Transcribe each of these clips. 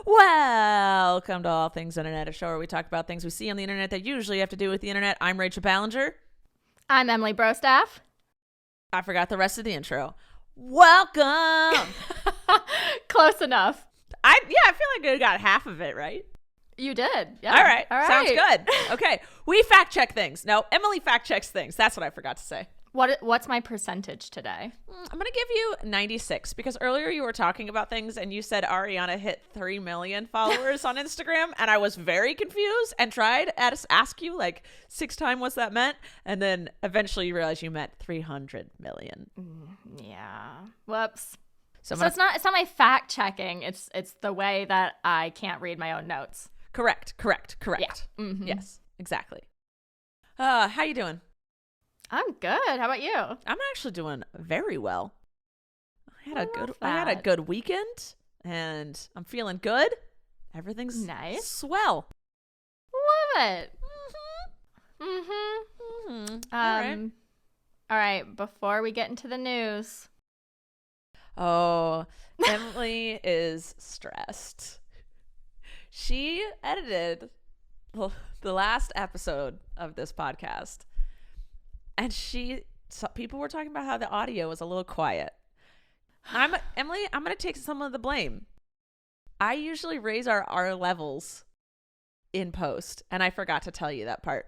Welcome to All Things Internet, a show where we talk about things we see on the internet that usually have to do with the internet. I'm Rachel Ballinger. I'm Emily Brostaff. I forgot the rest of the intro. Welcome. Close enough. I feel like I got half of it right. You did. Yeah. All right. Sounds good. Okay. We fact check things. No, Emily fact checks things. That's what I forgot to say. What's my percentage today? I'm going to give you 96 because earlier you were talking about things and you said Ariana hit 3 million followers on Instagram, and I was very confused and tried to ask you like 6 times what that meant, and then eventually you realized you meant 300 million. Yeah. Whoops. So gonna... it's not my fact checking. It's the way that I can't read my own notes. Correct. Yeah. Mm-hmm. Yes, exactly. How you doing? I'm good. How about you? I'm actually doing very well. I had a good weekend, and I'm feeling good. Everything's nice. Swell. Love it. All right. Before we get into the news. Oh, Emily is stressed. She edited the last episode of this podcast. And people were talking about how the audio was a little quiet. Emily, I'm going to take some of the blame. I usually raise our levels in post, and I forgot to tell you that part.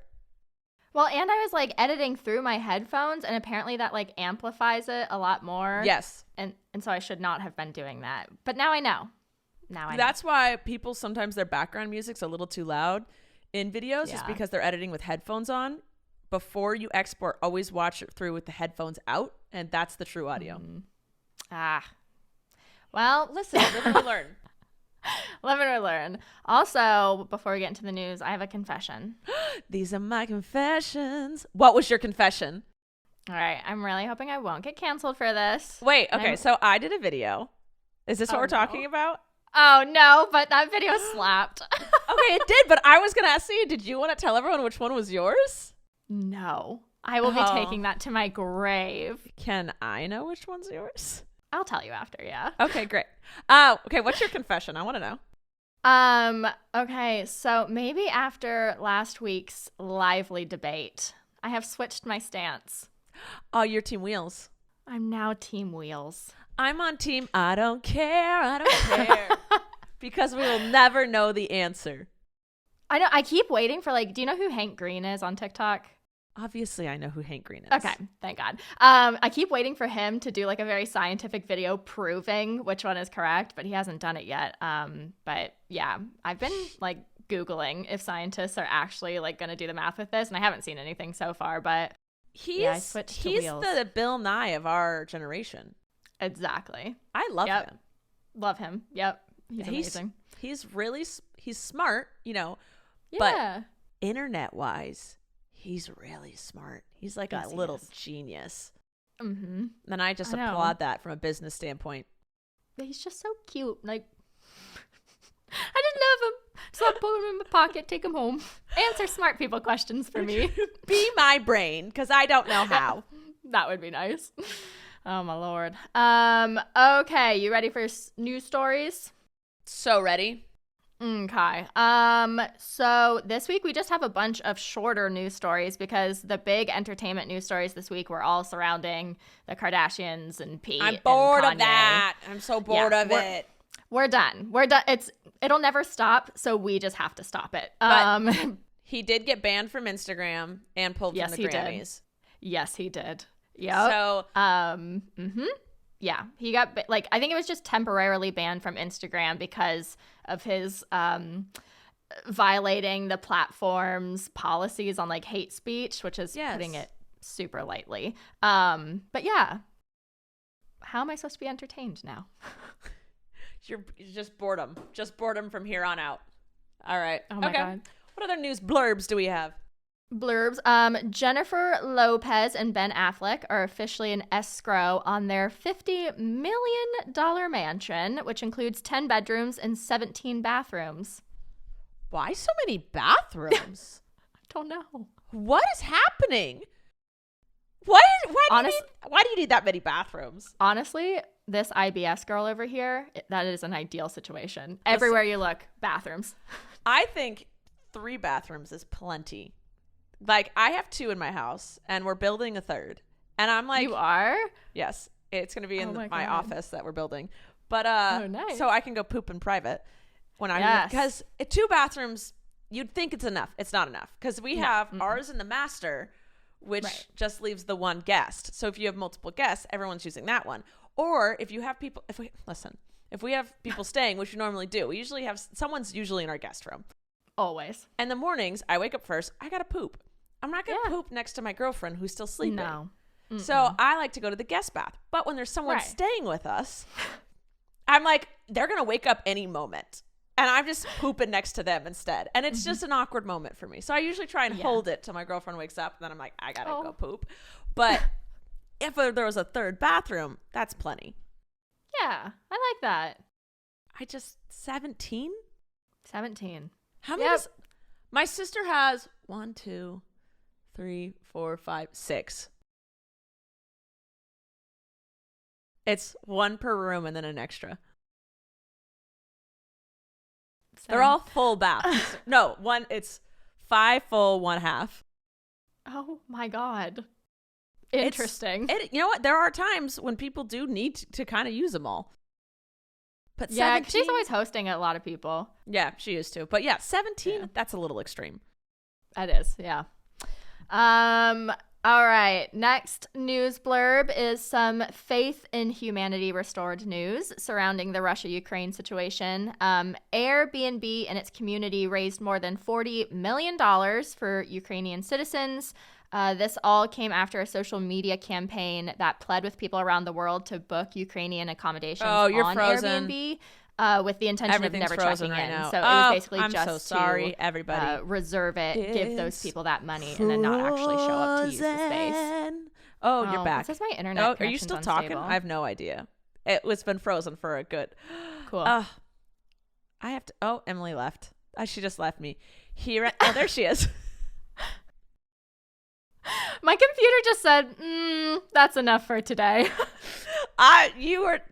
Well, and I was like editing through my headphones, and apparently that like amplifies it a lot more. Yes. And so I should not have been doing that. But now I know. That's why people sometimes their background music's a little too loud in videos, just because they're editing with headphones on. Before you export, always watch it through with the headphones out, and that's the true audio. Well, listen. Live and learn. Live and learn. Also, before we get into the news, I have a confession. These are my confessions. What was your confession? All right. I'm really hoping I won't get canceled for this. Wait, okay. So I did a video. Is this what we're talking about? Oh, no, but that video slapped. Okay, it did, but I was going to ask you, did you want to tell everyone which one was yours? No, I will be taking that to my grave. Can I know which one's yours? I'll tell you after, yeah. Okay, great. Okay, what's your confession? I want to know. Okay, so maybe after last week's lively debate, I have switched my stance. Oh, you're Team Wheels. I'm now Team Wheels. I'm on Team I don't care. Because we will never know the answer. I know. I keep waiting for do you know who Hank Green is on TikTok? Obviously, I know who Hank Green is. Okay, thank God. I keep waiting for him to do a very scientific video proving which one is correct, but he hasn't done it yet. But yeah, I've been Googling if scientists are actually going to do the math with this, and I haven't seen anything so far. But he's the Bill Nye of our generation. Exactly. I love him. Love him. Yep. He's amazing. He's smart, but internet-wise, he's really smart. He's a little genius. Mm-hmm. And I just applaud that from a business standpoint. He's just so cute. I just love him. So I put him in my pocket, take him home. Answer smart people questions for me. Be my brain, because I don't know how. That would be nice. Oh, my Lord. Okay, you ready for news stories? So ready. Okay. So this week we just have a bunch of shorter news stories because the big entertainment news stories this week were all surrounding the Kardashians and Pete. I'm bored and of that. I'm so bored of it. We're done. It'll never stop, so we just have to stop it. But he did get banned from Instagram and pulled from the Grammys. Yes, he did. Yeah. So, yeah, he got I think it was just temporarily banned from Instagram because of his violating the platform's policies on hate speech, which is putting it super lightly. But yeah, how am I supposed to be entertained now? You're just boredom from here on out. All right. Oh my God. What other news blurbs do we have? Blurbs. Jennifer Lopez and Ben Affleck are officially in escrow on their $50 million mansion, which includes 10 bedrooms and 17 bathrooms. Why so many bathrooms? I don't know. What is happening? Why do you need that many bathrooms? Honestly, this IBS girl over here, that is an ideal situation. Everywhere you look, bathrooms. I think 3 bathrooms is plenty. Like, I have 2 in my house, and we're building a 3rd. And I'm like... You are? Yes. It's going to be in my God. office that we're building. But, nice. So I can go poop in private when I'm... Yes. Because 2 bathrooms, you'd think it's enough. It's not enough. Because we have ours in the master, which just leaves the 1 guest. So if you have multiple guests, everyone's using that one. Or if you have people... If we have people staying, which we normally do, we usually have... Someone's usually in our guest room. Always. And the mornings, I wake up first. I got to poop. I'm not going to poop next to my girlfriend who's still sleeping. No. So I like to go to the guest bath. But when there's someone staying with us, I'm like, they're going to wake up any moment. And I'm just pooping next to them instead. And it's just an awkward moment for me. So I usually try and hold it till my girlfriend wakes up. And then I'm like, I got to go poop. But if there was a 3rd bathroom, that's plenty. Yeah, I like that. 17? 17. How many? My sister has 1, 2, 3, 4, 5, 6. It's 1 per room and then an extra. Same. They're all full baths. No, it's 5 full, 1 half. Oh my God. Interesting. You know what? There are times when people do need to kind of use them all. But yeah, 17, she's always hosting a lot of people. Yeah, she used to. But yeah, 17, that's a little extreme. It is, yeah. All right. Next news blurb is some faith in humanity restored news surrounding the Russia-Ukraine situation. Airbnb and its community raised more than $40 million for Ukrainian citizens. This all came after a social media campaign that pled with people around the world to book Ukrainian accommodations on frozen. Airbnb with the intention of never checking right in. now. So it was basically I'm just so sorry, to everybody. reserve it, give those people that money, and then not actually show up to use the space. Oh, you're back. It says my internet are you still unstable. talking? I have no idea. It's been frozen for a good... Cool. I have to... Oh, Emily left. She just left me. Here. Oh, there she is. My computer just said, that's enough for today. You were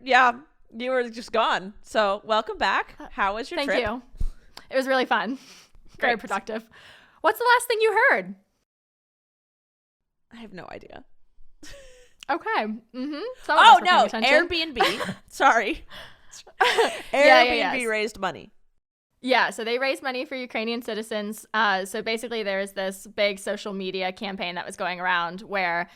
just gone. So welcome back. How was your trip? Thank you. It was really fun. Very productive. What's the last thing you heard? I have no idea. Okay. Oh, no. Airbnb. Sorry. Airbnb raised money. Yeah, so they raised money for Ukrainian citizens. So basically there's this big social media campaign that was going around where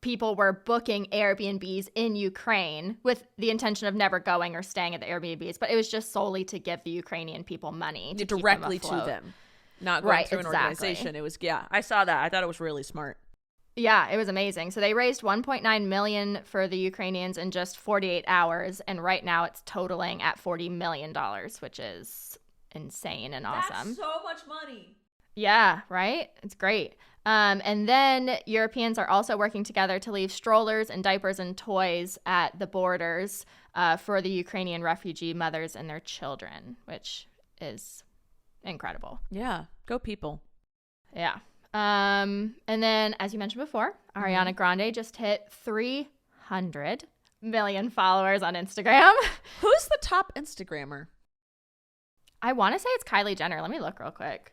people were booking Airbnbs in Ukraine with the intention of never going or staying at the Airbnbs, but it was just solely to give the Ukrainian people money to directly keep them afloat. To them, not going through an organization. It was, I saw that. I thought it was really smart. Yeah, it was amazing. So they raised $1.9 million for the Ukrainians in just 48 hours, and right now it's totaling at $40 million, which is insane and awesome. That's so much money. Yeah, right? It's great. And then Europeans are also working together to leave strollers and diapers and toys at the borders for the Ukrainian refugee mothers and their children, which is incredible. Yeah, go people. Yeah. And then, as you mentioned before, Ariana Grande just hit 300 million followers on Instagram. Who's the top Instagrammer? I want to say it's Kylie Jenner. Let me look real quick.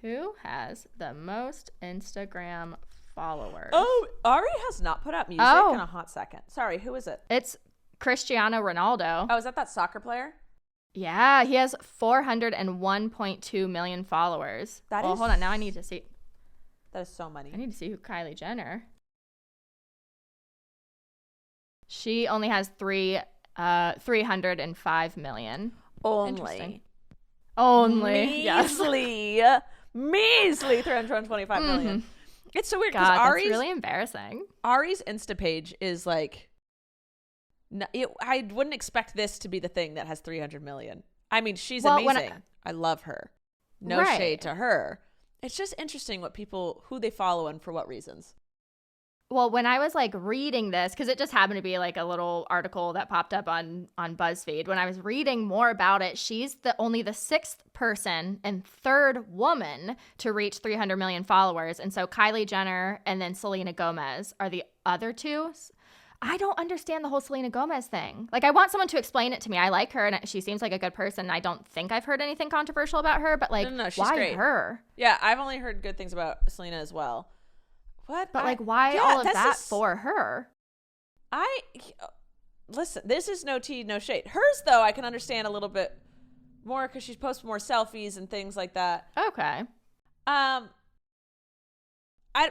Who has the most Instagram followers? Oh, Ari has not put out music in a hot second. Sorry, who is it? It's Cristiano Ronaldo. Oh, is that soccer player? Yeah, he has 401.2 million followers. Hold on. Now I need to see. That is so many. I need to see who Kylie Jenner. She only has 305 million. Only. Yes. Measly 325 million. It's so weird because Ari's really embarrassing. Ari's Insta page is like, I wouldn't expect this to be the thing that has 300 million. I mean, she's amazing. I love her. No shade to her. It's just interesting who they follow and for what reasons. Well, when I was like reading this, because it just happened to be like a little article that popped up on Buzzfeed. When I was reading more about it, she's only the 6th person and 3rd woman to reach 300 million followers. And so Kylie Jenner and then Selena Gomez are the other two. I don't understand the whole Selena Gomez thing. Like, I want someone to explain it to me. I like her, and she seems like a good person. I don't think I've heard anything controversial about her, but like, No, she's why great. her? Yeah, I've only heard good things about Selena as well. What? But like, why all of that for her? Listen, this is no tea, no shade. Hers, though, I can understand a little bit more because she's posted more selfies and things like that. Okay.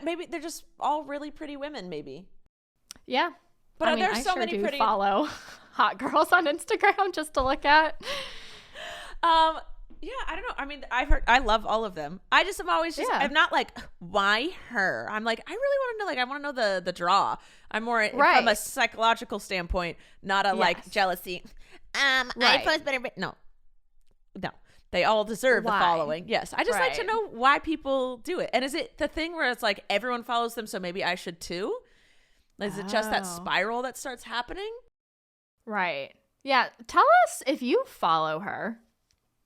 Maybe they're just all really pretty women, maybe. Yeah. But I mean, there's so many pretty follow hot girls on Instagram just to look at. Yeah, I don't know. I mean, I love all of them. I just am always just, I'm not like, why her? I'm like, I really want to know, like, I want to know the draw. I'm more from a psychological standpoint, not a like jealousy. I post better, but no. They all deserve the following. Yes. I just like to know why people do it. And is it the thing where it's like everyone follows them, so maybe I should too? Is it just that spiral that starts happening? Right. Yeah. Tell us if you follow her.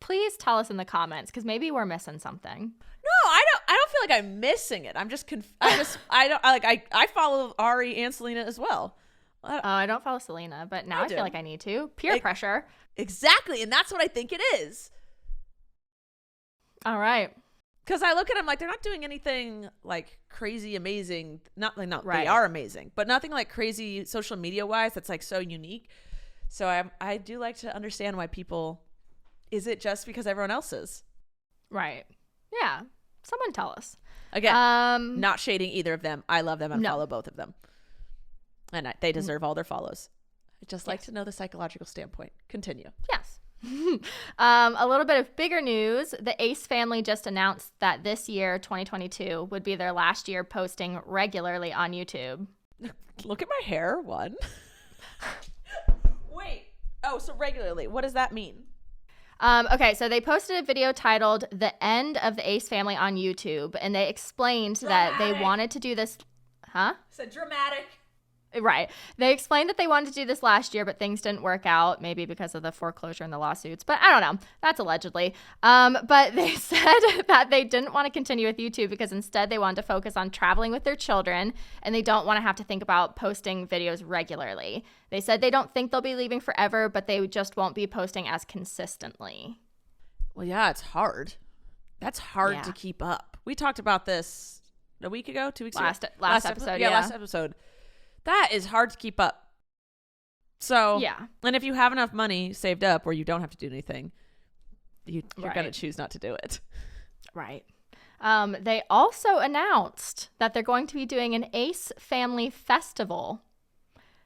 Please tell us in the comments, because maybe we're missing something. No, I don't feel like I'm missing it. I'm just I follow Ari and Selena as well. I don't follow Selena, but now I feel like I need to. Peer pressure. Exactly, and that's what I think it is. All right. Because I look at them like they're not doing anything like crazy amazing. They are amazing, but nothing like crazy social media wise that's like so unique. So I do like to understand why people. Is it just because everyone else is? Right. Yeah. Someone tell us. Again, not shading either of them. I love them and follow both of them. And they deserve all their follows. I just like to know the psychological standpoint. Continue. Yes. A little bit of bigger news. The Ace family just announced that this year, 2022, would be their last year posting regularly on YouTube. Look at my hair, one. Wait. Oh, so regularly. What does that mean? Okay, so they posted a video titled "The End of the Ace Family" on YouTube, and they explained that they wanted to do this. Huh? Said dramatic. Right. They explained that they wanted to do this last year, but things didn't work out, maybe because of the foreclosure and the lawsuits. But I don't know. That's allegedly. But they said that they didn't want to continue with YouTube because instead they wanted to focus on traveling with their children, and they don't want to have to think about posting videos regularly. They said they don't think they'll be leaving forever, but they just won't be posting as consistently. Well, yeah, it's hard. That's hard to keep up. We talked about this a week ago, 2 weeks ago. Last episode. Yeah, last episode. That is hard to keep up. So, and if you have enough money saved up where you don't have to do anything, you're going to choose not to do it. Right. They also announced that they're going to be doing an Ace Family Festival.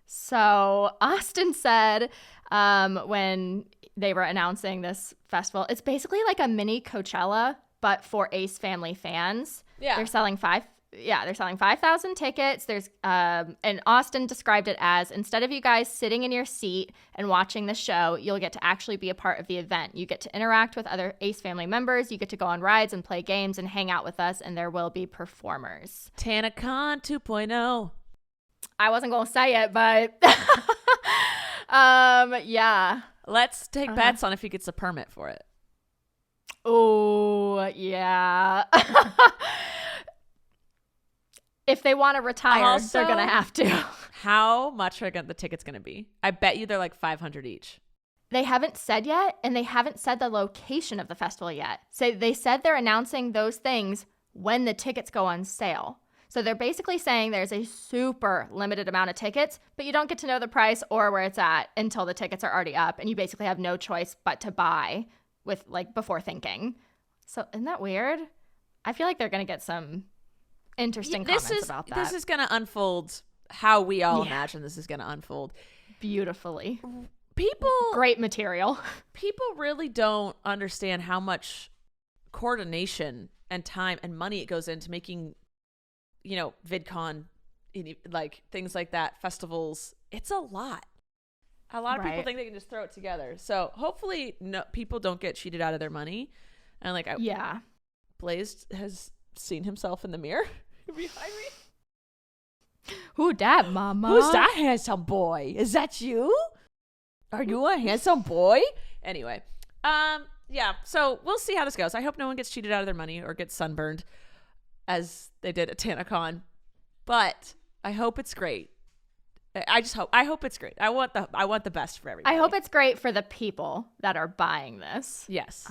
So Austin said when they were announcing this festival, it's basically like a mini Coachella, but for Ace Family fans. Yeah. They're selling 5,000 tickets. And Austin described it as, instead of you guys sitting in your seat and watching the show, you'll get to actually be a part of the event. You get to interact with other Ace family members. You get to go on rides and play games and hang out with us, and there will be performers. TanaCon 2.0. I wasn't going to say it, but yeah. Let's take bets on if he gets a permit for it. Oh, yeah. If they want to retire, also, they're going to have to. How much are the tickets going to be? I bet you they're like 500 each. They haven't said yet, and they haven't said the location of the festival yet. So they said they're announcing those things when the tickets go on sale. So they're basically saying there's a super limited amount of tickets, but you don't get to know the price or where it's at until the tickets are already up, and you basically have no choice but to buy with before thinking. So isn't that weird? I feel like they're going to get some interesting comments about that. This is going to unfold how we all imagine this is going to unfold. Beautifully. Great material. People really don't understand how much coordination and time and money it goes into making, VidCon, like things like that, festivals. It's a lot. A lot of people think they can just throw it together. So hopefully people don't get cheated out of their money. And Blaze has seen himself in the mirror behind me. Who that, mama? Who's that handsome boy? Is that you? Are you a handsome boy? Anyway, so we'll see how this goes. I hope no one gets cheated out of their money or gets sunburned as they did at TanaCon. But I hope it's great. I hope it's great. I want the best for everybody. I hope it's great for the people that are buying this. Yes.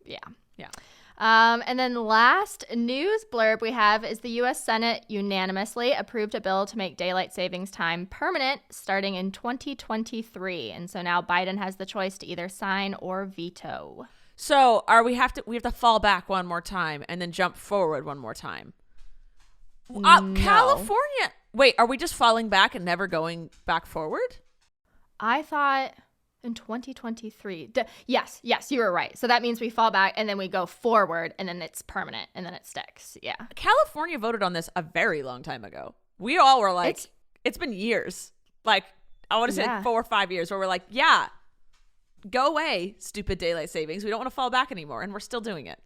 Yeah. Yeah. And then the last news blurb we have is the U.S. Senate unanimously approved a bill to make daylight savings time permanent starting in 2023. And so now Biden has the choice to either sign or veto. So we have to fall back one more time and then jump forward one more time. No. California. Wait, are we just falling back and never going back forward? I thought in 2023. Yes, you were right. So that means we fall back and then we go forward and then it's permanent and then it sticks. Yeah. California voted on this a very long time ago. We all were like, it's been years. Like, I want to say 4 or 5 years where we're like, yeah, go away, stupid daylight savings. We don't want to fall back anymore. And we're still doing it.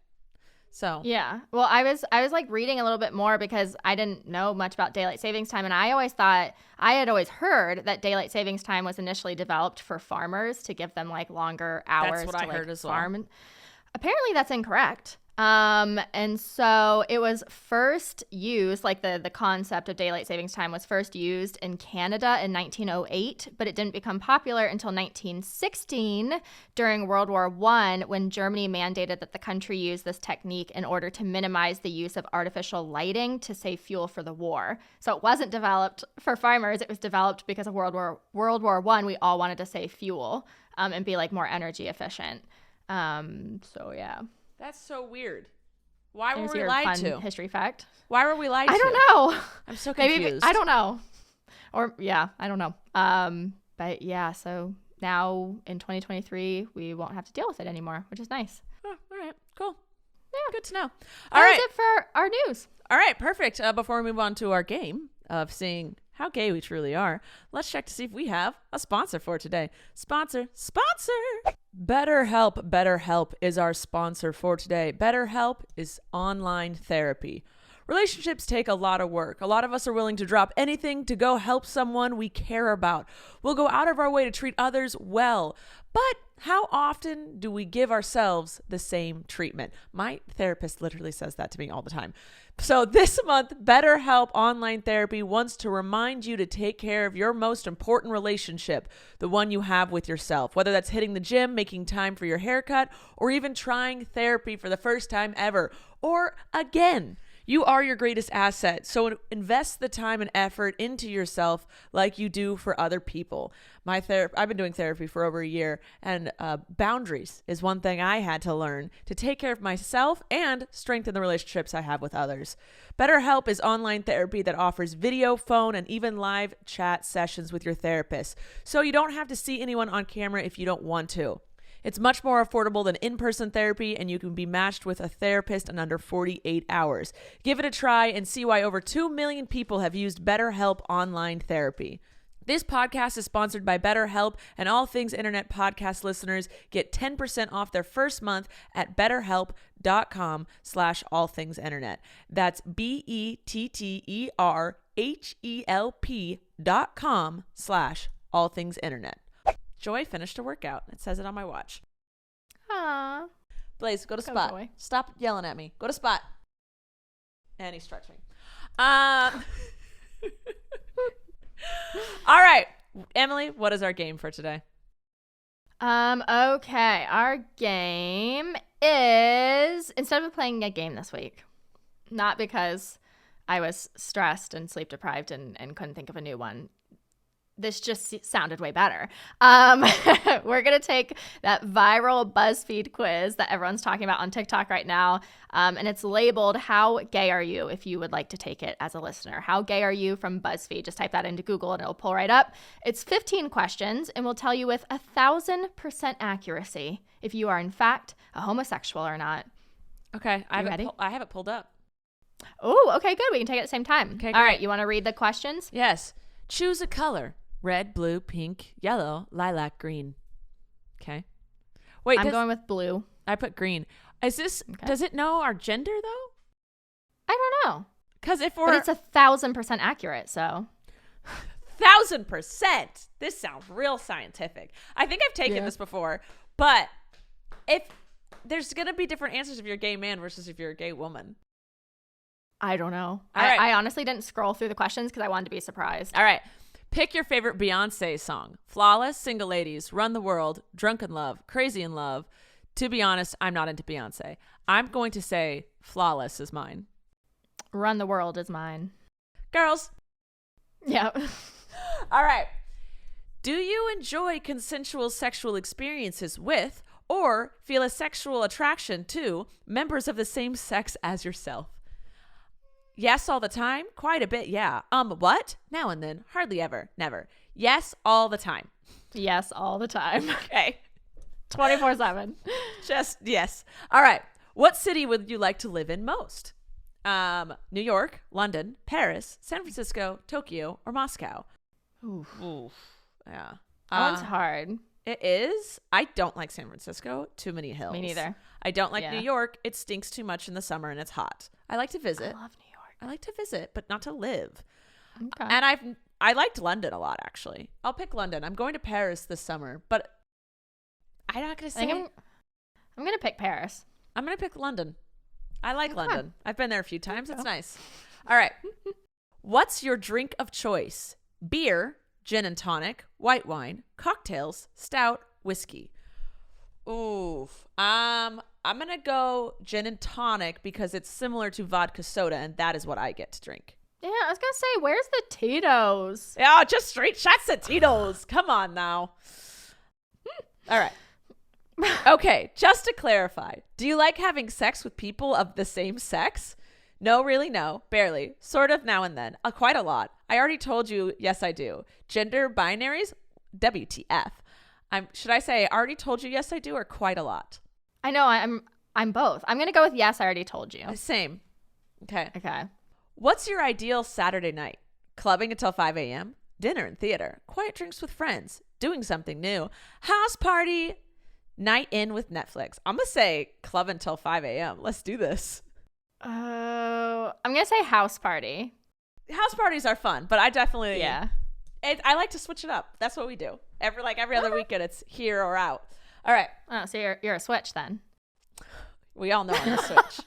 So yeah, well, I was like reading a little bit more because I didn't know much about daylight savings time, and I had always heard that daylight savings time was initially developed for farmers to give them like longer hours. That's what I heard as well. Farm. Apparently, that's incorrect. And so it was first used, like the concept of daylight savings time was first used in Canada in 1908, but it didn't become popular until 1916 during World War I, when Germany mandated that the country use this technique in order to minimize the use of artificial lighting to save fuel for the war. So it wasn't developed for farmers. It was developed because of World War I. We all wanted to save fuel and be like more energy efficient. So yeah. That's so weird. Why were we your lied fun to? History fact. Why were we lied to? I don't know. I'm so confused. Maybe I don't know. Or yeah, I don't know. But yeah, so now in 2023 we won't have to deal with it anymore, which is nice. Oh, all right, cool. Yeah, good to know. All right, that's it for our news. All right, perfect. Before we move on to our game of seeing how gay we truly are, let's check to see if we have a sponsor for today. Sponsor. BetterHelp is our sponsor for today. BetterHelp is online therapy. Relationships take a lot of work. A lot of us are willing to drop anything to go help someone we care about. We'll go out of our way to treat others well. But how often do we give ourselves the same treatment? My therapist literally says that to me all the time. So this month, BetterHelp Online Therapy wants to remind you to take care of your most important relationship, the one you have with yourself, whether that's hitting the gym, making time for your haircut, or even trying therapy for the first time ever, or again. You are your greatest asset, so invest the time and effort into yourself like you do for other people. I've been doing therapy for over a year, and boundaries is one thing I had to learn to take care of myself and strengthen the relationships I have with others. BetterHelp is online therapy that offers video, phone, and even live chat sessions with your therapist, so you don't have to see anyone on camera if you don't want to. It's much more affordable than in-person therapy, and you can be matched with a therapist in under 48 hours. Give it a try and see why over 2 million people have used BetterHelp Online Therapy. This podcast is sponsored by BetterHelp, and All Things Internet podcast listeners get 10% off their first month at betterhelp.com/allthingsinternet. That's BetterHelp.com/allthingsinternet. Joy finished a workout. It says it on my watch. Aww. Blaze, go to spot. Joy. Stop yelling at me. Go to spot. And he's stretching. All right. Emily, what is our game for today? Okay. Our game is, instead of playing a game this week, not because I was stressed and sleep deprived and couldn't think of a new one. This just sounded way better. We're going to take that viral Buzzfeed quiz that everyone's talking about on TikTok right now. And it's labeled, How Gay Are You? If you would like to take it as a listener. How Gay Are You from Buzzfeed? Just type that into Google and it'll pull right up. It's 15 questions and will tell you with 1,000% accuracy if you are in fact a homosexual or not. Okay. I have it pulled up. Oh, okay, good. We can take it at the same time. Okay, all right. You want to read the questions? Yes. Choose a color. Red, blue, pink, yellow, lilac, green. Okay. Wait, I'm going with blue. I put green. Is this, does it know our gender though? I don't know. Because if But it's 1,000% accurate, so. 1,000%. This sounds real scientific. I think I've taken this before, but if there's going to be different answers if you're a gay man versus if you're a gay woman. I don't know. All right. I honestly didn't scroll through the questions because I wanted to be surprised. All right. Pick your favorite Beyonce song. Flawless, Single Ladies, Run the World, Drunk in Love, Crazy in Love. To be honest, I'm not into Beyonce. I'm going to say Flawless is mine. Run the World is mine. Girls. Yeah. All right. Do you enjoy consensual sexual experiences with or feel a sexual attraction to members of the same sex as yourself? Yes, all the time. Quite a bit, yeah. What? Now and then. Hardly ever. Never. Yes, all the time. Yes, all the time. Okay. 24/7. Just, yes. All right. What city would you like to live in most? New York, London, Paris, San Francisco, Tokyo, or Moscow? Oof. Yeah. That one's hard. It is. I don't like San Francisco. Too many hills. Me neither. I don't like New York. It stinks too much in the summer and it's hot. I like to visit. I love New York. I like to visit, but not to live. Okay. And I liked London a lot, actually. I'll pick London. I'm going to Paris this summer, but I'm not going to say. I'm going to pick Paris. I'm going to pick London. I like London. I've been there a few times. It's nice. All right. What's your drink of choice? Beer, gin and tonic, white wine, cocktails, stout, whiskey. Oof. I'm going to go gin and tonic because it's similar to vodka soda, and that is what I get to drink. Yeah, I was going to say, where's the Tito's? Yeah, just straight shots of Tito's. Come on now. All right. Okay, just to clarify, do you like having sex with people of the same sex? No, really, no. Barely. Sort of now and then. Quite a lot. I already told you, yes, I do. Gender binaries? WTF. Should I say I already told you, yes, I do, or quite a lot? I know, I'm both. I'm going to go with yes, I already told you. Same. Okay. Okay. What's your ideal Saturday night? Clubbing until 5 a.m., dinner and theater, quiet drinks with friends, doing something new, house party, night in with Netflix. I'm going to say club until 5 a.m. Let's do this. I'm going to say house party. House parties are fun, but I definitely, Yeah. I like to switch it up. That's what we do. Every other weekend, it's here or out. All right. Oh, so you're a switch then. We all know I'm a switch.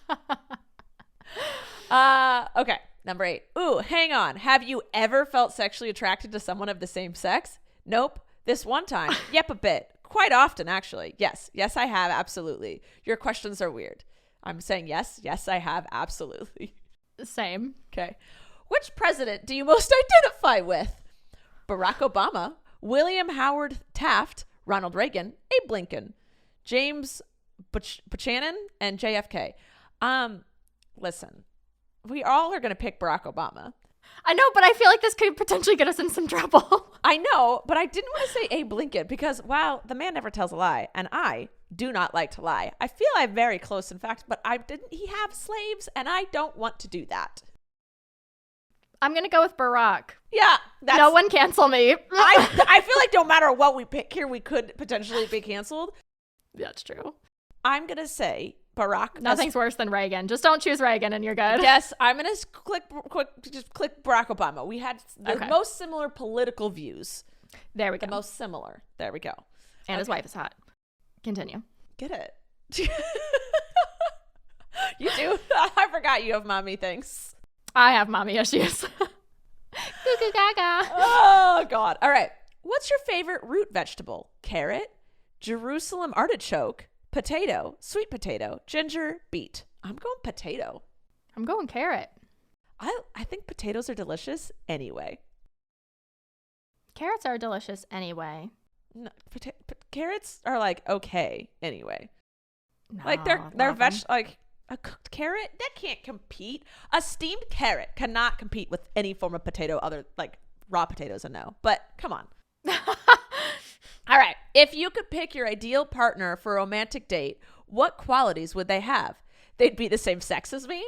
Okay. Number 8. Ooh, hang on. Have you ever felt sexually attracted to someone of the same sex? Nope. This one time. Yep, a bit. Quite often, actually. Yes. Yes, I have. Absolutely. Your questions are weird. I'm saying yes. Yes, I have. Absolutely. Same. Okay. Which president do you most identify with? Barack Obama, William Howard Taft, Ronald Reagan, Abe Lincoln, James Buchanan, and JFK. Listen, we all are going to pick Barack Obama. I know, but I feel like this could potentially get us in some trouble. I know, but I didn't want to say Abe Lincoln because, wow, the man never tells a lie, and I do not like to lie. I feel I'm very close, in fact, but didn't he have slaves? And I don't want to do that. I'm going to go with Barack. Yeah. No one cancel me. I feel like no matter what we pick here, we could potentially be canceled. That's true. I'm going to say Barack. Nothing's worse than Reagan. Just don't choose Reagan and you're good. Yes, I'm going to click Barack Obama. We had the most similar political views. There we go. The most similar. There we go. And his wife is hot. Continue. Get it. You do? I forgot you have mommy things. I have mommy issues. Goo gaga. Oh, God. All right. What's your favorite root vegetable? Carrot, Jerusalem artichoke, potato, sweet potato, ginger, beet. I'm going potato. I'm going carrot. I think potatoes are delicious anyway. Carrots are delicious anyway. No, carrots are like okay anyway. No, Like they're like a cooked carrot that can't compete. A steamed carrot cannot compete with any form of potato other like raw potatoes. But come on. All right. If you could pick your ideal partner for a romantic date, what qualities would they have? They'd be the same sex as me,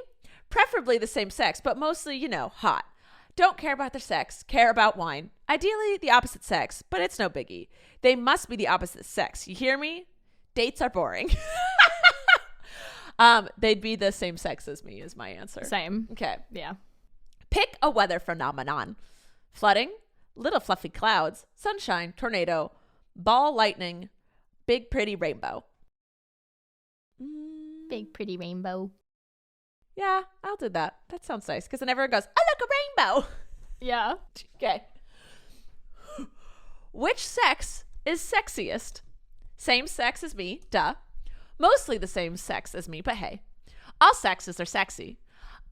preferably the same sex, but mostly, hot. Don't care about their sex, care about wine. Ideally, the opposite sex, but it's no biggie. They must be the opposite sex. You hear me? Dates are boring. They'd be the same sex as me is my answer. Same. Okay. Yeah. Pick a weather phenomenon. Flooding, little fluffy clouds, sunshine, tornado, ball lightning, big pretty rainbow. Big pretty rainbow. Yeah, I'll do that. That sounds nice because then everyone goes, oh, look, a rainbow. Yeah. Okay. Which sex is sexiest? Same sex as me, duh. Mostly the same sex as me, but hey. All sexes are sexy.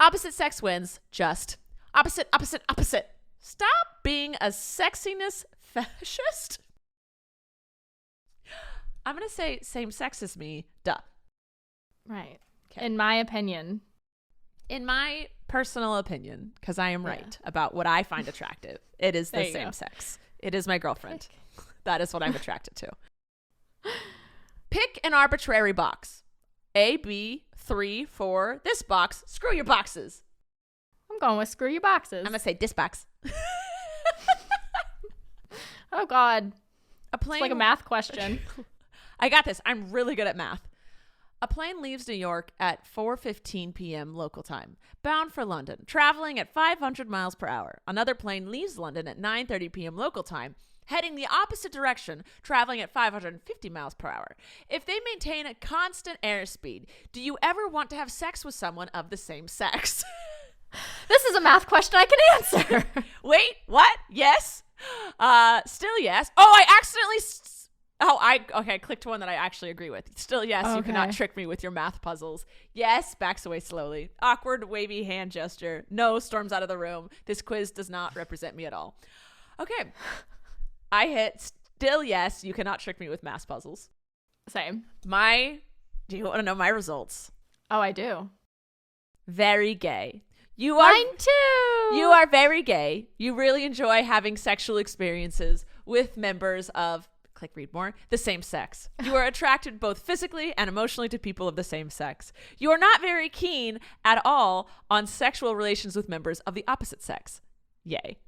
Opposite sex wins, just. Opposite, opposite, opposite. Stop being a sexiness fetishist. I'm going to say same sex as me, duh. Right. Okay. In my opinion. In my personal opinion, because I am right about what I find attractive, it is the same sex. It is my girlfriend. That is what I'm attracted to. Pick an arbitrary box. A, B, 3, 4. This box. Screw your boxes. I'm going with screw your boxes. I'm going to say this box. Oh, God. It's like a math question. I got this. I'm really good at math. A plane leaves New York at 4:15 p.m. local time, bound for London, traveling at 500 miles per hour. Another plane leaves London at 9:30 p.m. local time, heading the opposite direction, traveling at 550 miles per hour. If they maintain a constant airspeed, do you ever want to have sex with someone of the same sex? This is a math question I can answer. Wait, what? Yes? Still yes. Oh, I accidentally... I clicked one that I actually agree with. Still, yes, okay. You cannot trick me with your math puzzles. Yes, backs away slowly. Awkward, wavy hand gesture. No, storms out of the room. This quiz does not represent me at all. Okay. I hit still yes, you cannot trick me with math puzzles. Same. Do you want to know my results? Oh, I do. Very gay. Mine too. You are very gay. You really enjoy having sexual experiences with members of... click read more, the same sex. You are attracted both physically and emotionally to people of the same sex. You are not very keen at all on sexual relations with members of the opposite sex. Yay.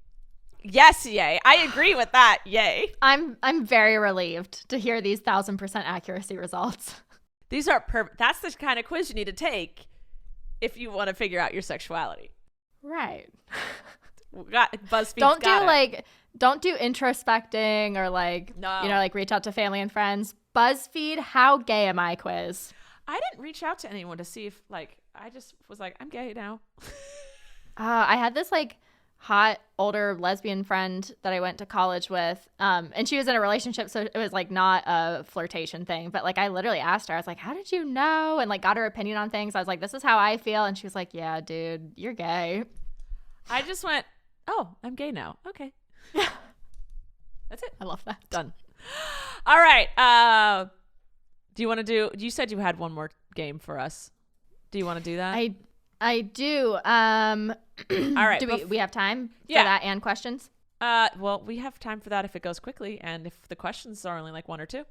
Yes, yay. I agree with that. Yay. I'm very relieved to hear these 1000% accuracy results. These are perfect. That's the kind of quiz you need to take if you want to figure out your sexuality. Right. BuzzFeed. Don't do introspecting or reach out to family and friends. BuzzFeed, how gay am I quiz. I didn't reach out to anyone to see if I just was like, I'm gay now. I had this hot older lesbian friend that I went to college with. And she was in a relationship. So it was not a flirtation thing, but I literally asked her, I was like, how did you know? And got her opinion on things. I was like, this is how I feel. And she was like, yeah, dude, you're gay. I just went, oh, I'm gay now. Okay. Yeah. That's it. I love that. Done. All right. Do you want to do... You said you had one more game for us. Do you want to do that? I do. All right. Do we have time for that and questions? Well, we have time for that if it goes quickly and if the questions are only one or two.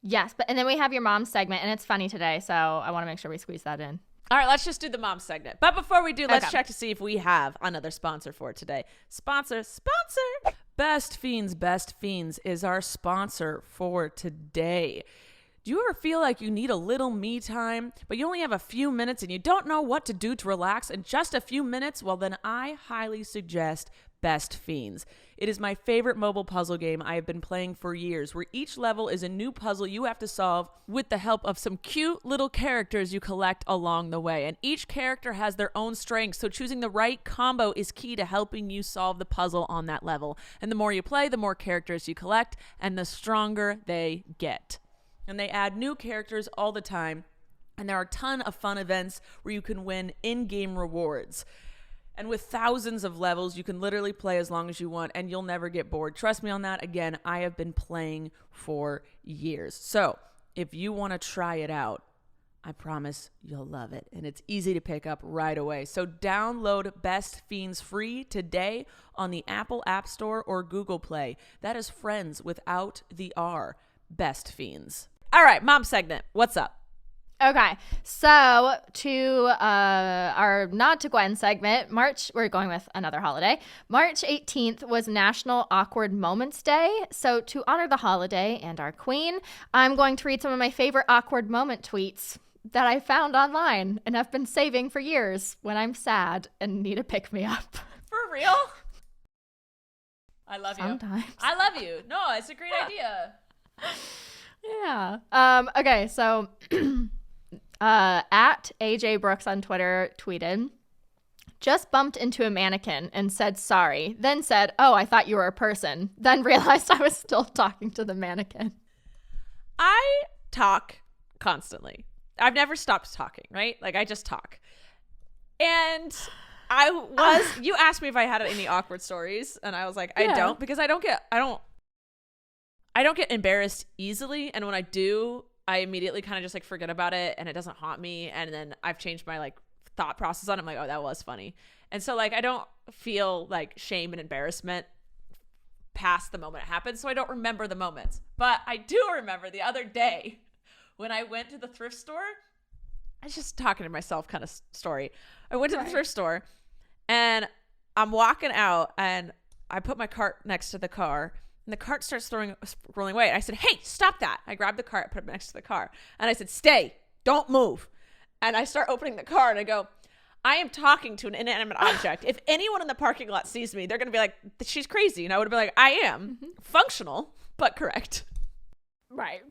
Yes, and then we have your mom segment, and it's funny today, so I want to make sure we squeeze that in. All right, let's just do the mom segment. But before we do, let's check to see if we have another sponsor for today. Sponsor. Best Fiends is our sponsor for today. Do you ever feel like you need a little me time, but you only have a few minutes and you don't know what to do to relax in just a few minutes? Well, then I highly suggest Best Fiends. It is my favorite mobile puzzle game I have been playing for years, where each level is a new puzzle you have to solve with the help of some cute little characters you collect along the way. And each character has their own strengths, so choosing the right combo is key to helping you solve the puzzle on that level. And the more you play, the more characters you collect, and the stronger they get. And they add new characters all the time, and there are a ton of fun events where you can win in-game rewards. And with thousands of levels, you can literally play as long as you want, and you'll never get bored. Trust me on that. Again, I have been playing for years. So if you want to try it out, I promise you'll love it. And it's easy to pick up right away. So download Best Fiends free today on the Apple App Store or Google Play. That is friends without the R. Best Fiends. All right, mom segment. What's up? Okay, so to our Nod to Gwen segment, we're going with another holiday. March 18th was National Awkward Moments Day. So to honor the holiday and our queen, I'm going to read some of my favorite awkward moment tweets that I found online and have been saving for years when I'm sad and need a pick-me-up. For real? I love you. Sometimes. I love you. No, it's a great idea. Yeah. Okay, so... at AJ Brooks on Twitter tweeted, Just bumped into a mannequin and said sorry. Then said, oh, I thought you were a person. Then realized I was still talking to the mannequin. I talk constantly. I've never stopped talking, right? Like, I just talk. And you asked me if I had any awkward stories, and I was like, I don't, because I don't get embarrassed easily. And when I do, I immediately kind of just like forget about it, and it doesn't haunt me. And then I've changed my like thought process on it. I'm like, oh, that was funny. And so like, I don't feel like shame and embarrassment past the moment it happened. So I don't remember the moments, but I do remember the other day when I went to the thrift store. I was just talking to myself kind of story. I went to the thrift store and I'm walking out and I put my cart next to the car and the cart starts rolling away. And I said, hey, stop that. I grabbed the cart, put it next to the car. And I said, stay, don't move. And I start opening the car and I go, I am talking to an inanimate object. If anyone in the parking lot sees me, they're going to be like, she's crazy. And I would be like, I am functional, but correct. Right.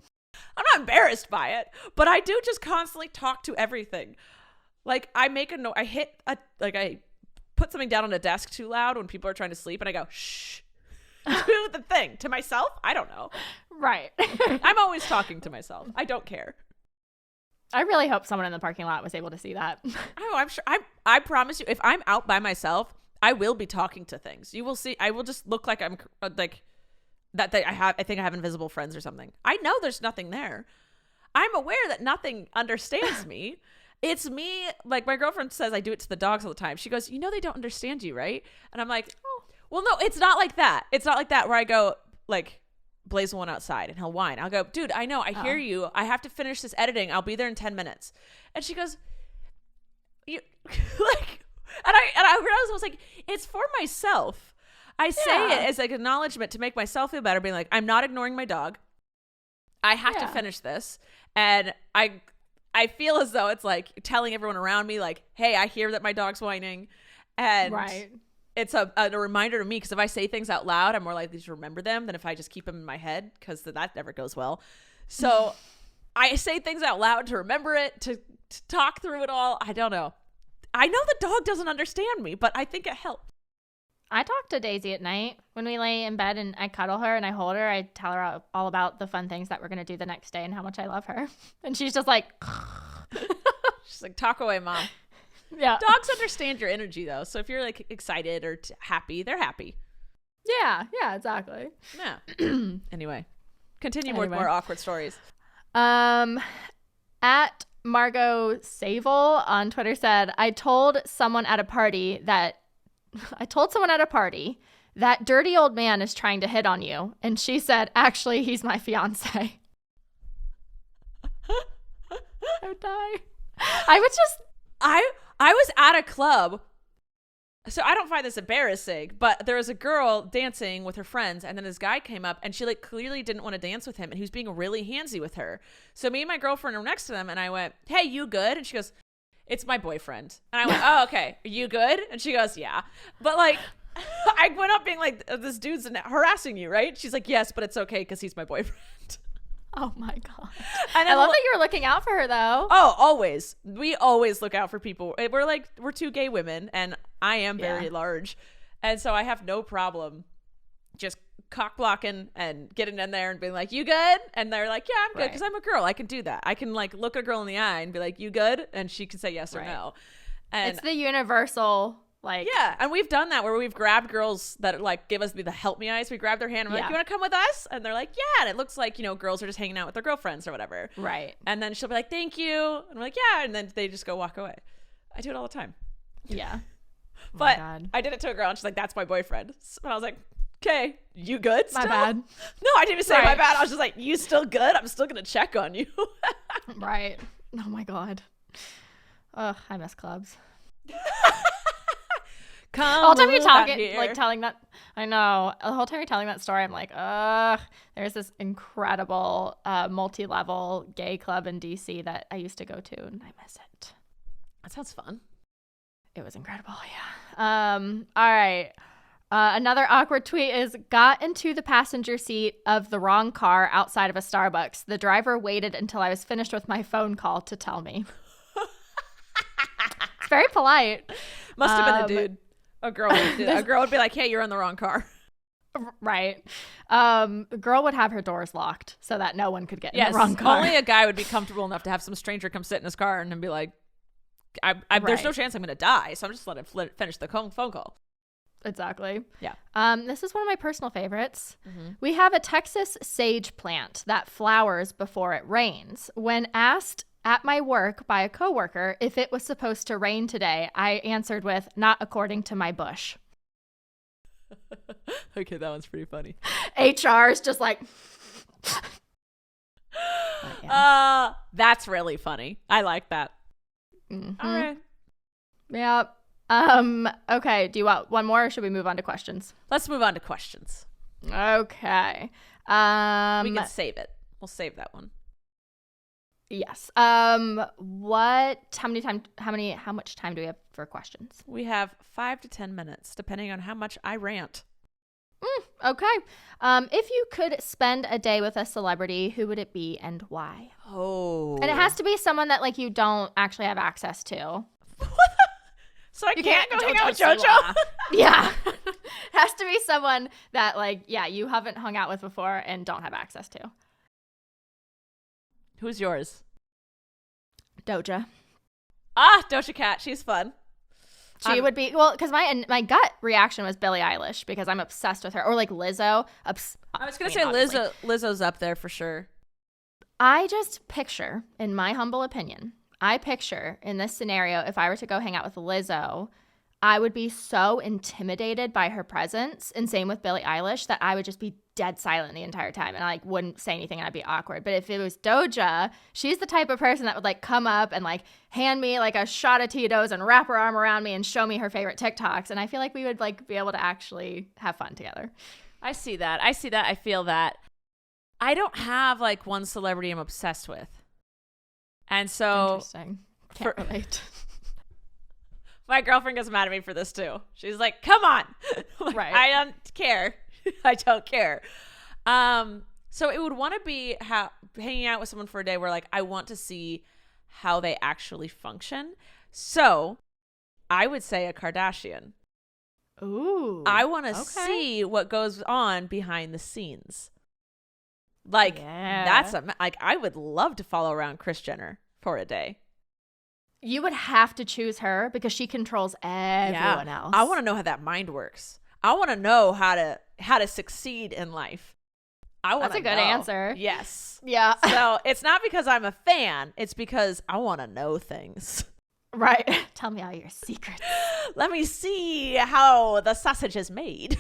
I'm not embarrassed by it, but I do just constantly talk to everything. Like I make a note. I put something down on a desk too loud when people are trying to sleep and I go, shh, do the thing to myself. I don't know. Right. I'm always talking to myself. I don't care. I really hope someone in the parking lot was able to see that. Oh, I'm sure. I promise you, if I'm out by myself, I will be talking to things. You will see. I will just look like I'm like that. I think I have invisible friends or something. I know there's nothing there. I'm aware that nothing understands me. It's me. Like my girlfriend says, I do it to the dogs all the time. She goes, you know, they don't understand you, right? And I'm like, oh, well, no, it's not like that. It's not like that where I go like, Blaze one outside and he'll whine. I'll go, dude, I know, I hear you. I have to finish this editing. I'll be there in 10 minutes. And she goes, you like, and I realized I was like, it's for myself. I say it as like acknowledgement to make myself feel better, being like, I'm not ignoring my dog. I have to finish this. And I feel as though it's like telling everyone around me, like, hey, I hear that my dog's whining. And it's a reminder to me, because if I say things out loud, I'm more likely to remember them than if I just keep them in my head, because that never goes well. So I say things out loud to remember it, to talk through it all. I don't know. I know the dog doesn't understand me, but I think it helps. I talk to Daisy at night when we lay in bed and I cuddle her and I hold her. I tell her all about the fun things that we're going to do the next day and how much I love her. And she's just like, she's like, talk away, mom. Yeah. Dogs understand your energy though. So if you're like excited or happy, they're happy. Yeah, exactly. Yeah. Anyway, continue with more awkward stories. At Margot Sable on Twitter said, I told someone at a party that dirty old man is trying to hit on you. And she said, actually, he's my fiance. I would die. I was at a club, so I don't find this embarrassing, but there was a girl dancing with her friends, and then this guy came up, and she like clearly didn't want to dance with him, and he was being really handsy with her. So me and my girlfriend were next to them, and I went, hey, you good? And she goes, it's my boyfriend. And I went, oh, okay. Are you good? And she goes, yeah. But like, I went up being like, this dude's harassing you, right? She's like, yes, but it's okay because he's my boyfriend. Oh my God. And I love that you were looking out for her though. Oh, always. We always look out for people. We're two gay women and I am very large. And so I have no problem just cock blocking and getting in there and being like, you good? And they're like, yeah, I'm good because I'm a girl. I can do that. I can like look a girl in the eye and be like, you good? And she can say yes or no. And it's the universal and we've done that where we've grabbed girls that like give us the help me eyes. We grab their hand and we're like, you want to come with us? And they're like, yeah. And it looks like, girls are just hanging out with their girlfriends or whatever. Right. And then she'll be like, thank you. And we're like, yeah. And then they just go walk away. I do it all the time. Yeah. But I did it to a girl and she's like, that's my boyfriend. And I was like, okay, you good still? My bad. No, I didn't even say my bad. I was just like, you still good? I'm still going to check on you. Right. Oh my God. Ugh, I miss clubs. The whole time you're talking, like telling that, I know. The whole time you're telling that story, I'm like, ugh. There's this incredible multi-level gay club in DC that I used to go to, and I miss it. That sounds fun. It was incredible, yeah. All right. Another awkward tweet is, got into the passenger seat of the wrong car outside of a Starbucks. The driver waited until I was finished with my phone call to tell me. Very polite. Must have been a dude. A girl would be like, hey, you're in the wrong car. Right. The girl would have her doors locked so that no one could get in the wrong car. Only a guy would be comfortable enough to have some stranger come sit in his car and be like, there's no chance I'm going to die, so I'm just let him finish the phone call. Exactly. Yeah. This is one of my personal favorites. Mm-hmm. We have a Texas sage plant that flowers before it rains. When asked at my work by a coworker if it was supposed to rain today, I answered with, not according to my bush. Okay, that one's pretty funny. HR is just like... That's really funny. I like that. Mm-hmm. All right. Yeah. Okay. Do you want one more or should we move on to questions? Let's move on to questions. Okay. We can save it. We'll save that one. Yes. How much time do we have for questions? We have 5 to 10 minutes, depending on how much I rant. Okay. If you could spend a day with a celebrity, who would it be and why? Oh. And it has to be someone that like you don't actually have access to. So I can't go hang out with JoJo? JoJo? Yeah. It has to be someone that like, yeah, you haven't hung out with before and don't have access to. Who's yours? Doja. Doja Cat. She's fun. She would be, well, because my gut reaction was Billie Eilish because I'm obsessed with her. Or like Lizzo. I was going to say Lizzo's up there for sure. I just picture, in my humble opinion, in this scenario, if I were to go hang out with Lizzo, I would be so intimidated by her presence, and same with Billie Eilish, that I would just be dead silent the entire time and I like wouldn't say anything and I'd be awkward. But if it was Doja, she's the type of person that would like come up and like hand me like a shot of Tito's and wrap her arm around me and show me her favorite TikToks, and I feel like we would like be able to actually have fun together. I see that. I feel that. I don't have like one celebrity I'm obsessed with. And so interesting. Can't relate. My girlfriend gets mad at me for this too. She's like, come on. Like, right. I don't care. I don't care. So it would want to be hanging out with someone for a day where like I want to see how they actually function. So I would say a Kardashian. Ooh. I want to see what goes on behind the scenes. Like that's like I would love to follow around Kris Jenner for a day. You would have to choose her because she controls everyone else. I want to know how that mind works. I want to know how to succeed in life. That's a good answer. Yes. Yeah. So it's not because I'm a fan. It's because I want to know things. Right. Tell me all your secrets. Let me see how the sausage is made.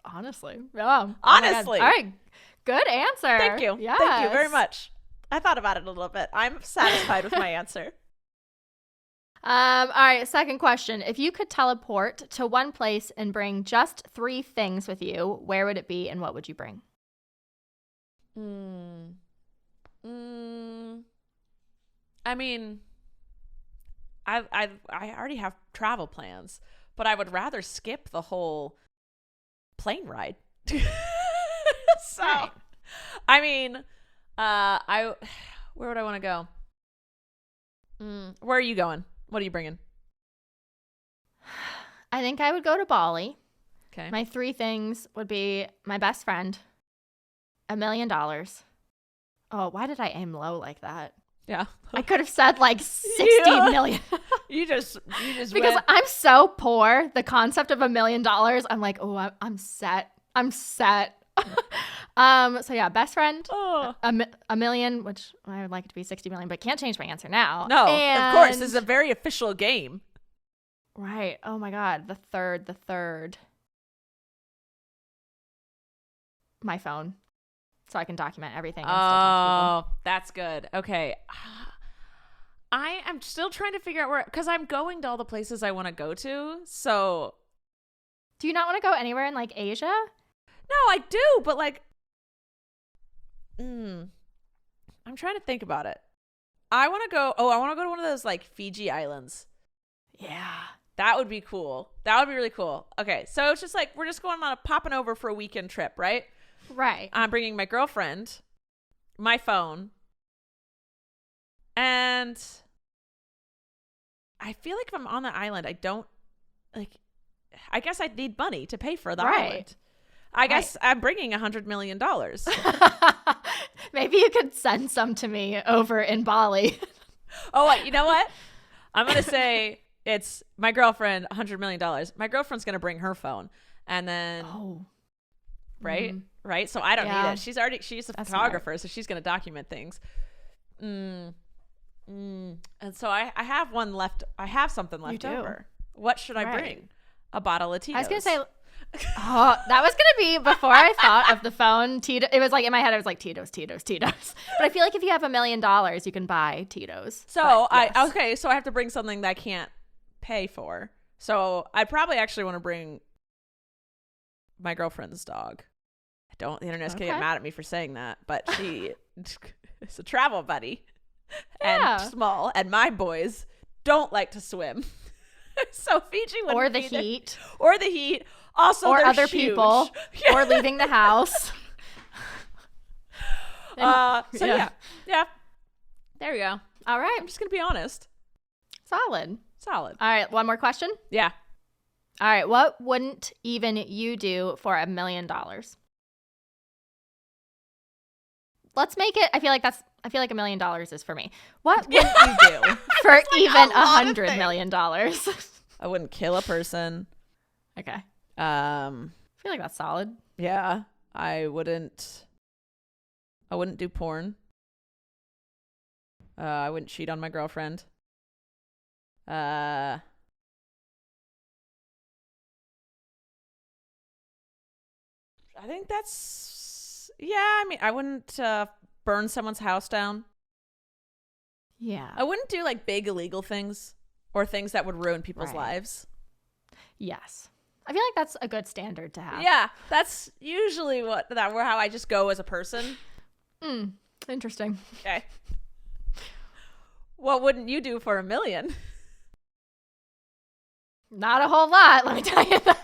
Honestly. Yeah. Honestly. All right. Good answer. Thank you. Yes. Thank you very much. I thought about it a little bit. I'm satisfied with my answer. All right. Second question. If you could teleport to one place and bring just 3 things with you, where would it be and what would you bring? I mean, I already have travel plans, but I would rather skip the whole plane ride. So, right. I mean, where would I want to go? Where are you going? What are you bringing? I think I would go to Bali. Okay. My 3 things would be my best friend, $1 million. Oh, why did I aim low like that? Yeah. I could have said like 60 million. You just because I'm so poor. The concept of $1 million, I'm like, oh, I'm set. So yeah, best friend, a million, which I would like it to be 60 million, but can't change my answer now. No, of course, this is a very official game. Right. Oh my God. The third. My phone. So I can document everything. And still talk to people. That's good. Okay. I am still trying to figure out where, because I'm going to all the places I want to go to. So. Do you not want to go anywhere in like Asia? No, I do. But like, I'm trying to think about it. I want to go to one of those like Fiji islands. Yeah. That would be cool. That would be really cool. Okay. So it's just like, we're just going on popping over for a weekend trip, right? Right. I'm bringing my girlfriend, my phone, And I feel like if I'm on the island, I guess I'd need money to pay for the island. I guess I'm bringing $100 million. Maybe you could send some to me over in Bali. Oh, you know what? I'm going to say it's my girlfriend, $100 million. My girlfriend's going to bring her phone. And then, right? Right? So I don't need it. She's a photographer, so she's going to document things. And so I have one left. I have something left over. What should I bring? A bottle of Tito's. I was going to say, that was going to be before I thought of the phone. Tito. It was like in my head, I was like, Tito's. But I feel like if you have $1 million, you can buy Tito's. So so I have to bring something that I can't pay for. So I probably actually want to bring my girlfriend's dog. The internet's going to get mad at me for saying that, but she is a travel buddy and small, and my boys don't like to swim. So Fiji wouldn't or the heat. Or the heat. Also, or other huge. people. Or leaving the house. Yeah. There we go. All right. I'm just going to be honest. Solid. All right. One more question? Yeah. All right. What wouldn't even you do for $1 million? Let's make it. I feel like $1 million is for me. What would you do for even $100 million? I wouldn't kill a person. Okay. I feel like that's solid. Yeah. I wouldn't do porn. I wouldn't cheat on my girlfriend. I think that's, I mean, I wouldn't burn someone's house down. Yeah. I wouldn't do like big illegal things or things that would ruin people's lives. Yes. I feel like that's a good standard to have. Yeah. That's usually how I just go as a person. Interesting. Okay. What wouldn't you do for $1 million? Not a whole lot, let me tell you that.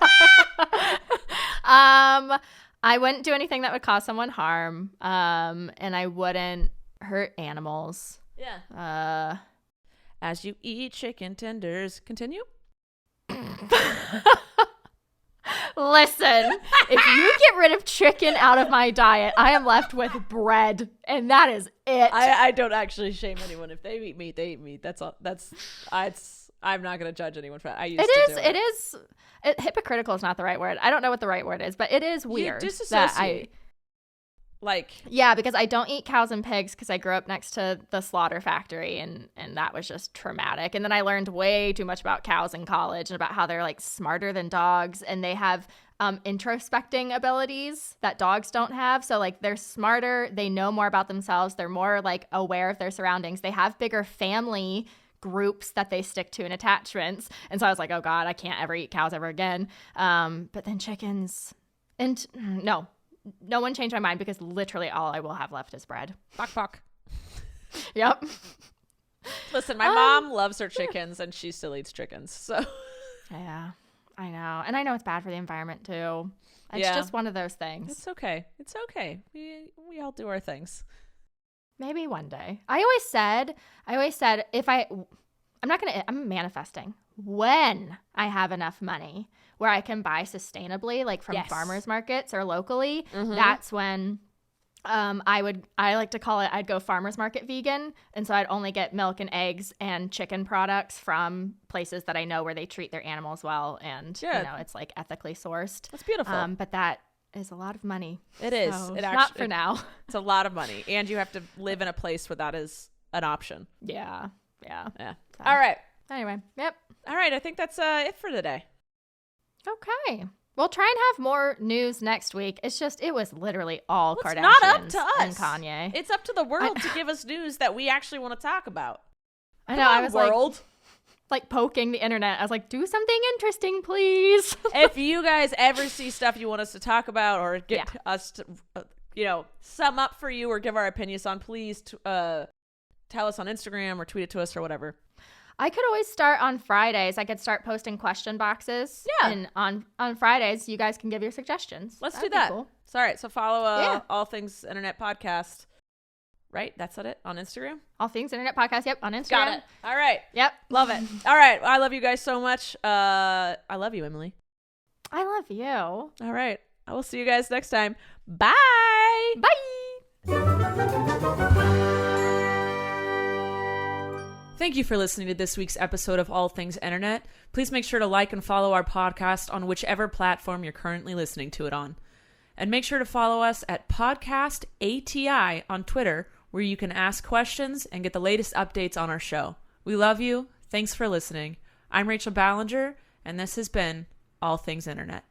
I wouldn't do anything that would cause someone harm. And I wouldn't hurt animals. Yeah. As you eat chicken tenders, continue. Listen, if you get rid of chicken out of my diet, I am left with bread, and that is it. I don't actually shame anyone. If they eat meat, they eat meat. That's all. I'm not going to judge anyone for that. It is hypocritical is not the right word. I don't know what the right word is, but it is weird. You disassociate. Yeah, because I don't eat cows and pigs because I grew up next to the slaughter factory, and that was just traumatic. And then I learned way too much about cows in college and about how they're like smarter than dogs, and they have introspecting abilities that dogs don't have. So like they're smarter, they know more about themselves, they're more like aware of their surroundings, they have bigger family groups that they stick to in attachments. And so I was like, oh God, I can't ever eat cows ever again. But then chickens, and no one changed my mind because literally all I will have left is bread. Bok. Yep. Listen, my mom loves her chickens and she still eats chickens. So yeah, I know. And I know it's bad for the environment too. It's just one of those things. It's okay. We all do our things. Maybe one day. I always said I'm manifesting when I have enough money where I can buy sustainably, like from farmers markets or locally. That's when I like to call it, I'd go farmers market vegan. And so I'd only get milk and eggs and chicken products from places that I know where they treat their animals well. And, it's like ethically sourced. That's beautiful. But that is a lot of money. It is. So It not for now. It's a lot of money. And you have to live in a place where that is an option. Yeah. So. All right. Anyway. Yep. All right. I think that's it for today. Okay. We'll try and have more news next week. It was literally all Kardashians. It's not up to us. And Kanye. It's up to the world to give us news that we actually want to talk about. I know. I was like poking the internet. I was like, do something interesting, please. If you guys ever see stuff you want us to talk about or get us to, sum up for you or give our opinions on, please tell us on Instagram or tweet it to us or whatever. I could always start on Fridays. I could start posting question boxes. Yeah. And on Fridays, you guys can give your suggestions. Let's do that. Cool. All right. So follow All Things Internet Podcast right? That's it on Instagram? All Things Internet Podcast. Yep. On Instagram. Got it. All right. Yep. Love it. All right. I love you guys so much. I love you, Emily. I love you. All right. I will see you guys next time. Bye. Thank you for listening to this week's episode of All Things Internet. Please make sure to like and follow our podcast on whichever platform you're currently listening to it on. And make sure to follow us at Podcast ATI on Twitter, where you can ask questions and get the latest updates on our show. We love you. Thanks for listening. I'm Rachel Ballinger, and this has been All Things Internet.